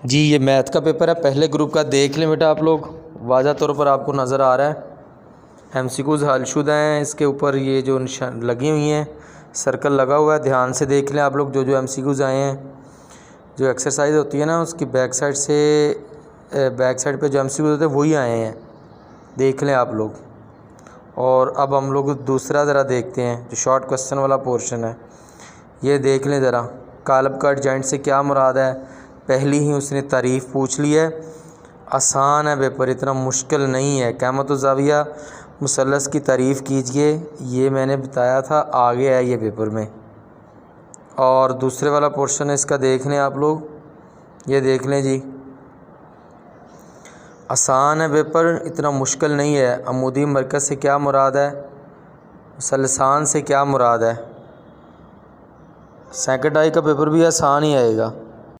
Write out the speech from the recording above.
जी ये मैथ का पेपर है, पहले ग्रुप का। देख लें बेटा आप लोग, वाज़ा तौर पर आपको नज़र आ रहा है। MCQs हलशुदा हैं, इसके ऊपर ये जो निशान लगी हुई हैं, सर्कल लगा हुआ है। ध्यान से देख लें आप लोग। जो जो MCQs आए हैं, जो एक्सरसाइज होती है ना, उसकी बैक साइड पे जो MCQs होते हैं वही आए हैं, देख लें आप लोग। और अब हम लोग दूसरा ज़रा देखते हैं, जो शॉर्ट क्वेश्चन वाला पोर्शन है, ये देख लें ज़रा। कालब कट जॉइंट से क्या मुराद है? पहली ही उसने तारीफ़ पूछ ली है। आसान है पेपर, इतना मुश्किल नहीं है। क़यामत ज़ाविया मुसल्लस की तारीफ़ कीजिए, ये मैंने बताया था, आगे है ये पेपर में। और दूसरे वाला पोर्शन है इसका, देख लें आप लोग, ये देख लें जी। आसान है पेपर, इतना मुश्किल नहीं है। अमूदी मरकज़ से क्या मुराद है? मुसलसान से क्या मुराद है? सेकंड आई का पेपर भी आसान ही आएगा।